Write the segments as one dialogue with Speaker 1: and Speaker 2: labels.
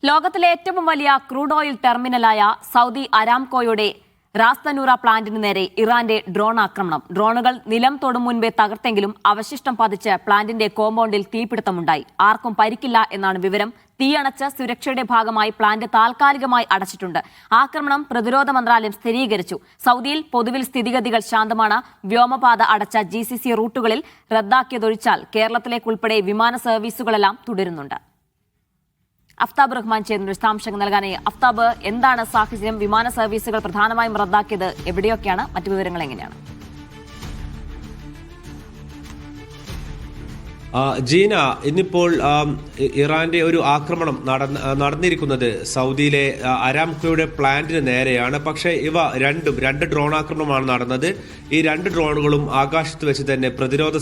Speaker 1: ലോകത്തിലെ ഏറ്റവും വലിയ ക്രൂഡ് ഓയിൽ ടെർമിനലായ സൗദി അരാംകോയുടെ റാസ് തനൂറ പ്ലാന്റിന് നേരെ ഇറാന്റെ ഡ്രോൺ ആക്രമണം. ഡ്രോണുകൾ നിലം തൊടും മുൻപേ തകർത്തെങ്കിലും അവശിഷ്ടം പതിച്ച് പ്ലാന്റിന്റെ കോമ്പൗണ്ടിൽ തീപിടുത്തമുണ്ടായി. ആർക്കും പരിക്കില്ല എന്നാണ് വിവരം. തീയണച്ച് സുരക്ഷയുടെ ഭാഗമായി പ്ലാന്റ് താൽക്കാലികമായി അടച്ചിട്ടുണ്ട്. ആക്രമണം പ്രതിരോധ മന്ത്രാലയം സ്ഥിരീകരിച്ചു. സൗദിയിൽ പൊതുവിൽ സ്ഥിതിഗതികൾ ശാന്തമാണ്. വ്യോമപാത അടച്ച GCC റൂട്ടുകളിൽ റദ്ദാക്കിയതൊഴിച്ചാൽ കേരളത്തിലേക്കുൾപ്പെടെ വിമാന സർവീസുകളെല്ലാം തുടരുന്നുണ്ട്. അഫ്താബ് റഹ്മാൻ ചേരുന്ന വിശദാംശങ്ങൾ നൽകാനായി. അഫ്താബ്, എന്താണ് സാഹചര്യം? വിമാന സർവീസുകൾ പ്രധാനമായും റദ്ദാക്കിയത് എവിടെയൊക്കെയാണ്? മറ്റു വിവരങ്ങൾ എങ്ങനെയാണ്?
Speaker 2: ജീന, ഇന്നിപ്പോൾ ഇറാന്റെ ഒരു ആക്രമണം നടന്നിരിക്കുന്നത് സൗദിയിലെ അരാംകോയുടെ പ്ലാന്റിന് നേരെയാണ്. പക്ഷേ രണ്ട് ഡ്രോൺ ആക്രമണമാണ് നടന്നത്. ഈ രണ്ട് ഡ്രോണുകളും ആകാശത്ത് വെച്ച് തന്നെ പ്രതിരോധ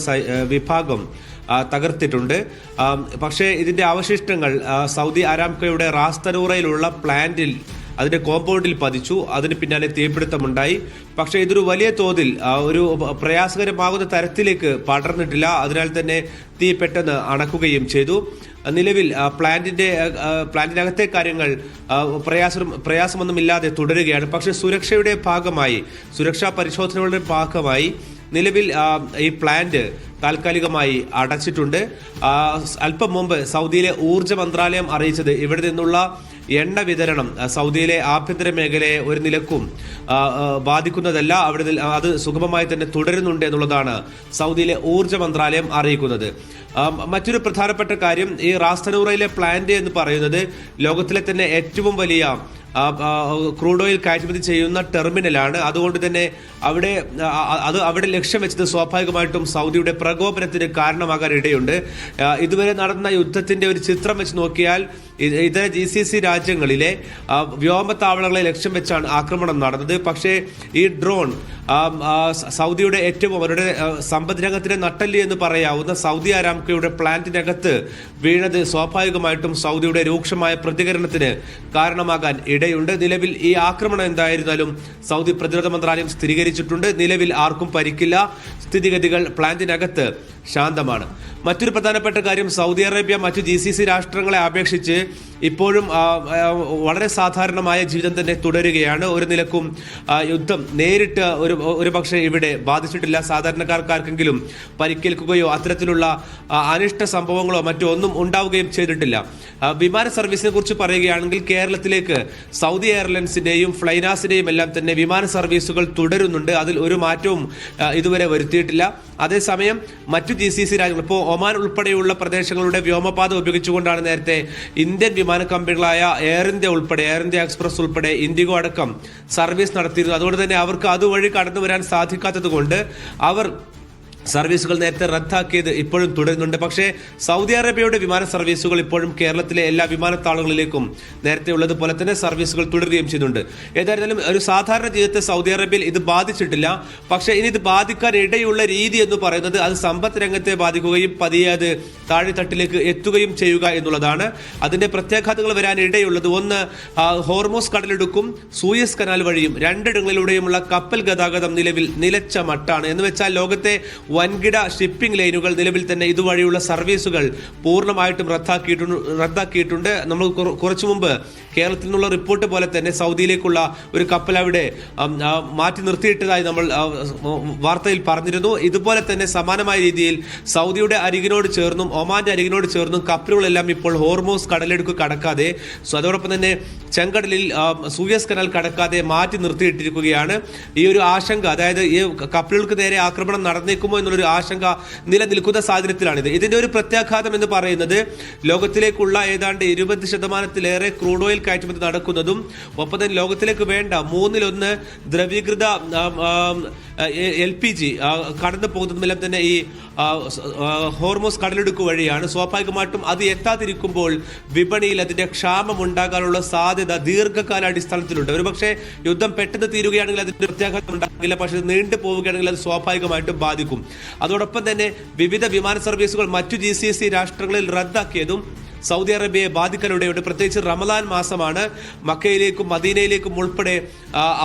Speaker 2: വിഭാഗം തകർത്തിട്ടുണ്ട്. പക്ഷേ ഇതിന്റെ അവശിഷ്ടങ്ങൾ സൗദി അരാംകോയുടെ റാസ് തനൂറയിലുള്ള പ്ലാന്റിൽ അതിന്റെ കോമ്പൗണ്ടിൽ പതിച്ചു. അതിന് പിന്നാലെ തീപിടുത്തമുണ്ടായി. പക്ഷേ ഇതൊരു വലിയ തോതിൽ ഒരു പ്രയാസകരമാകുന്ന തരത്തിലേക്ക് പടർന്നിട്ടില്ല. അതിനാൽ തന്നെ തീ പെട്ടെന്ന് അണക്കുകയും ചെയ്തു. നിലവിൽ പ്ലാന്റിനകത്തെ കാര്യങ്ങൾ പ്രയാസമൊന്നുമില്ലാതെ തുടരുകയാണ്. പക്ഷേ സുരക്ഷാ പരിശോധനകളുടെ ഭാഗമായി നിലവിൽ ഈ പ്ലാന്റ് താൽക്കാലികമായി അടച്ചിട്ടുണ്ട്. അല്പം മുമ്പ് സൗദിയിലെ ഊർജ്ജ മന്ത്രാലയം അറിയിച്ചത് ഇവിടെ നിന്നുള്ള എണ്ണ വിതരണം സൗദിയിലെ ആഭ്യന്തര മേഖലയെ ഒരു നിലക്കും ബാധിക്കുന്നതല്ല, അത് സുഗമമായി തന്നെ തുടരുന്നുണ്ട് എന്നുള്ളതാണ് സൗദിയിലെ ഊർജ്ജ മന്ത്രാലയം അറിയിക്കുന്നത്. മറ്റൊരു പ്രധാനപ്പെട്ട കാര്യം, ഈ റാസ് തനൂറയിലെ പ്ലാന്റ് എന്ന് പറയുന്നത് ലോകത്തിലെ തന്നെ ഏറ്റവും വലിയ ക്രൂഡ് ഓയിൽ കയറ്റുമതി ചെയ്യുന്ന ടെർമിനലാണ്. അതുകൊണ്ട് തന്നെ അവിടെ ലക്ഷ്യം വെച്ചത് സ്വാഭാവികമായിട്ടും സൗദിയുടെ പ്രകോപനത്തിന് കാരണമാകാൻ ഇടയുണ്ട്. ഇതുവരെ നടന്ന യുദ്ധത്തിന്റെ ഒരു ചിത്രം വെച്ച് നോക്കിയാൽ ഇതര GCC രാജ്യങ്ങളിലെ വ്യോമത്താവളങ്ങളെ ലക്ഷ്യം വെച്ചാണ് ആക്രമണം നടന്നത്. പക്ഷേ ഈ ഡ്രോൺ സൗദിയുടെ അവരുടെ സമ്പദ് രംഗത്തിന്റെ നട്ടെല്ല് എന്ന് പറയാവുന്ന സൗദി അരാംകോയുടെ പ്ലാന്റിനകത്ത് വീണത് സ്വാഭാവികമായിട്ടും സൗദിയുടെ രൂക്ഷമായ പ്രതികരണത്തിന് കാരണമാകാൻ ഇടയുണ്ട്. നിലവിൽ ഈ ആക്രമണം എന്തായിരുന്നാലും സൗദി പ്രതിരോധ മന്ത്രാലയം സ്ഥിരീകരിച്ചിട്ടുണ്ട്. നിലവിൽ ആർക്കും പരിക്കില്ല. സ്ഥിതിഗതികൾ പ്ലാന്റിനകത്ത് ശാന്തമാണ്. മറ്റൊരു പ്രധാനപ്പെട്ട കാര്യം, സൗദി അറേബ്യ മറ്റു GCC രാഷ്ട്രങ്ങളെ അപേക്ഷിച്ച് ഇപ്പോഴും വളരെ സാധാരണമായ ജീവിതം തന്നെ തുടരുകയാണ്. ഒരു നിലക്കും യുദ്ധം നേരിട്ട് ഒരു പക്ഷേ ഇവിടെ ബാധിച്ചിട്ടില്ല. സാധാരണക്കാർക്കാർക്കെങ്കിലും പരിക്കേൽക്കുകയോ അത്തരത്തിലുള്ള അനിഷ്ട സംഭവങ്ങളോ മറ്റോ ഒന്നും ഉണ്ടാവുകയും ചെയ്തിട്ടില്ല. വിമാന സർവീസിനെ കുറിച്ച് പറയുകയാണെങ്കിൽ കേരളത്തിലേക്ക് സൗദി എയർലൈൻസിന്റെയും ഫ്ലൈനാസിന്റെയും എല്ലാം തന്നെ വിമാന സർവീസുകൾ തുടരുന്നുണ്ട്. അതിൽ ഒരു മാറ്റവും ഇതുവരെ വരുത്തിയിട്ടില്ല. അതേസമയം മറ്റു GCC രാജ്യങ്ങൾ, ഇപ്പോൾ ഒമാൻ ഉൾപ്പെടെയുള്ള പ്രദേശങ്ങളുടെ വ്യോമപാത ഉപയോഗിച്ചുകൊണ്ടാണ് നേരത്തെ ഇന്ത്യൻ വിമാന കമ്പനികളായ എയർ ഇന്ത്യ എക്സ്പ്രസ് ഉൾപ്പെടെ ഇൻഡിഗോ അടക്കം സർവീസ് നടത്തിയിരുന്നു. അതുകൊണ്ട് തന്നെ അവർക്ക് അതുവഴി കടന്നു വരാൻ സാധിക്കാത്തത് കൊണ്ട് അവർ സർവീസുകൾ നേരത്തെ റദ്ദാക്കിയത് ഇപ്പോഴും തുടരുന്നുണ്ട്. പക്ഷേ സൗദി അറേബ്യയുടെ വിമാന സർവീസുകൾ ഇപ്പോഴും കേരളത്തിലെ എല്ലാ വിമാനത്താവളങ്ങളിലേക്കും നേരത്തെ ഉള്ളതുപോലെ തന്നെ സർവീസുകൾ തുടരുകയും ചെയ്യുന്നുണ്ട്. ഏതായിരുന്നാലും ഒരു സാധാരണ ജീവിതത്തെ സൗദി അറേബ്യയിൽ ഇത് ബാധിച്ചിട്ടില്ല. പക്ഷേ ഇനി ഇത് ബാധിക്കാൻ ഇടയുള്ള രീതി എന്ന് പറയുന്നത് അത് സമ്പദ് രംഗത്തെ ബാധിക്കുകയും പതിയെ അത് താഴെത്തട്ടിലേക്ക് എത്തുകയും ചെയ്യുക എന്നുള്ളതാണ്. അതിന്റെ പ്രത്യാഘാതങ്ങൾ വരാൻ ഇടയുള്ളത്, ഒന്ന്, ഹോർമോസ് കടലിടുക്കും സൂയസ് കനാൽ വഴിയും രണ്ടിടങ്ങളിലൂടെയുമുള്ള കപ്പൽ ഗതാഗതം നിലവിൽ നിലച്ച മട്ടാണ്. എന്ന് വെച്ചാൽ ലോകത്തെ വൻകിട ഷിപ്പിംഗ് ലൈനുകൾ നിലവിൽ തന്നെ ഇതുവഴിയുള്ള സർവീസുകൾ പൂർണ്ണമായിട്ടും റദ്ദാക്കിയിട്ടുണ്ട്. നമ്മൾ കുറച്ചു മുമ്പ് കേരളത്തിൽ നിന്നുള്ള റിപ്പോർട്ട് പോലെ തന്നെ സൗദിയിലേക്കുള്ള ഒരു കപ്പൽ അവിടെ മാറ്റി നിർത്തിയിട്ടതായി നമ്മൾ വാർത്തയിൽ പറഞ്ഞിരുന്നു. ഇതുപോലെ തന്നെ സമാനമായ രീതിയിൽ സൗദിയുടെ അരികിനോട് ചേർന്നും ഒമാന്റെ അരികിനോട് ചേർന്നും കപ്പലുകളെല്ലാം ഇപ്പോൾ ഹോർമോസ് കടലെടുക്ക് കടക്കാതെ, അതോടൊപ്പം തന്നെ ചെങ്കടലിൽ സൂയസ് കനാൽ കടക്കാതെ മാറ്റി നിർത്തിയിട്ടിരിക്കുകയാണ്. ഈ ഒരു ആശങ്ക, അതായത് ഈ കപ്പലുകൾക്ക് നേരെ ആക്രമണം നടന്നേക്കുമോ എന്നുള്ളൊരു ആശങ്ക നിലനിൽക്കുന്ന സാഹചര്യത്തിലാണിത്. ഇതിന്റെ ഒരു പ്രത്യാഘാതം എന്ന് പറയുന്നത് ലോകത്തിലേക്കുള്ള ഏതാണ്ട് 20% ക്രൂഡ് ഓയിൽ കയറ്റുമതി നടക്കുന്നതും ഒപ്പം തന്നെ ലോകത്തിലേക്ക് വേണ്ട 1/3 ദ്രവീകൃത LPG കടന്നു പോകുന്നതുമെല്ലാം തന്നെ ഈ ഹോർമോസ് കടലെടുക്ക് വഴിയാണ്. സ്വാഭാവികമായിട്ടും അത് എത്താതിരിക്കുമ്പോൾ വിപണിയിൽ അതിന്റെ ക്ഷാമം ഉണ്ടാകാനുള്ള സാധ്യത ദീർഘകാലാടിസ്ഥാനത്തിലുണ്ട്. ഒരുപക്ഷെ യുദ്ധം പെട്ടെന്ന് തീരുകയാണെങ്കിൽ അതിന്റെ പ്രത്യാഘാതം ഉണ്ടാകില്ല. പക്ഷേ നീണ്ടു പോവുകയാണെങ്കിൽ അത് സ്വാഭാവികമായിട്ടും ബാധിക്കും. അതോടൊപ്പം തന്നെ വിവിധ വിമാന സർവീസുകൾ മറ്റു GCC രാഷ്ട്രങ്ങളിൽ റദ്ദാക്കിയതും സൗദി അറേബ്യയെ ബാധിക്കാനിടയുണ്ട്. പ്രത്യേകിച്ച് റമദാൻ മാസമാണ്. മക്കയിലേക്കും മദീനയിലേക്കും ഉൾപ്പെടെ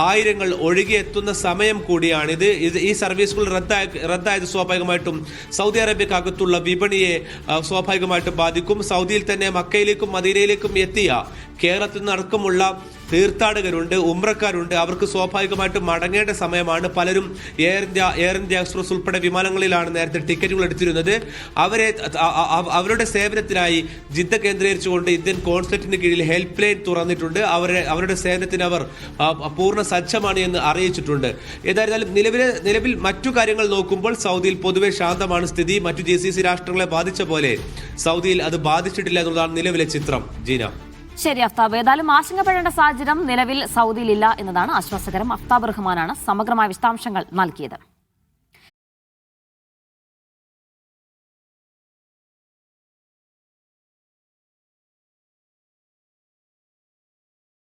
Speaker 2: ആയിരങ്ങൾ ഒഴുകിയെത്തുന്ന സമയം കൂടിയാണിത്. ഈ സർവീസുകൾ റദ്ദായത് സ്വാഭാവികമായിട്ടും സൗദി അറേബ്യക്കകത്തുള്ള വിപണിയെ സ്വാഭാവികമായിട്ടും ബാധിക്കും. സൗദിയിൽ തന്നെ മക്കയിലേക്കും മദീനയിലേക്കും എത്തിയ കേരളത്തിൽ നിന്നടക്കമുള്ള തീർത്ഥാടകരുണ്ട്, ഉംറക്കാരുണ്ട്. അവർക്ക് സ്വാഭാവികമായിട്ടും മടങ്ങേണ്ട സമയമാണ്. പലരും എയർ ഇന്ത്യ എക്സ്പ്രസ് ഉൾപ്പെടെ വിമാനങ്ങളിലാണ് നേരത്തെ ടിക്കറ്റുകൾ എടുത്തിരുന്നത്. അവരുടെ സേവനത്തിനായി ജിദ്ദ കേന്ദ്രീകരിച്ചുകൊണ്ട് ഇന്ത്യൻ കോൺസുലേറ്റിന് കീഴിൽ ഹെൽപ്പ് ലൈൻ തുറന്നിട്ടുണ്ട്. അവരുടെ സേവനത്തിന് അവർ പൂർണ്ണ സജ്ജമാണ് എന്ന് അറിയിച്ചിട്ടുണ്ട്. ഏതായിരുന്നാലും നിലവിൽ മറ്റു കാര്യങ്ങൾ നോക്കുമ്പോൾ സൗദിയിൽ പൊതുവെ ശാന്തമാണ് സ്ഥിതി. മറ്റു GCC രാഷ്ട്രങ്ങളെ ബാധിച്ച പോലെ സൗദിയിൽ അത് ബാധിച്ചിട്ടില്ല എന്നുള്ളതാണ് നിലവിലെ ചിത്രം. ജീന.
Speaker 1: ശരി അഫ്താബ്, ഏതായാലും ആശങ്കപ്പെടേണ്ട സാഹചര്യം നിലവിൽ സൗദിയിലില്ല എന്നതാണ് ആശ്വാസകരം. അഫ്താബ് റഹ്മാനാണ് സമഗ്രമായ വിശദാംശങ്ങൾ നൽകിയത്.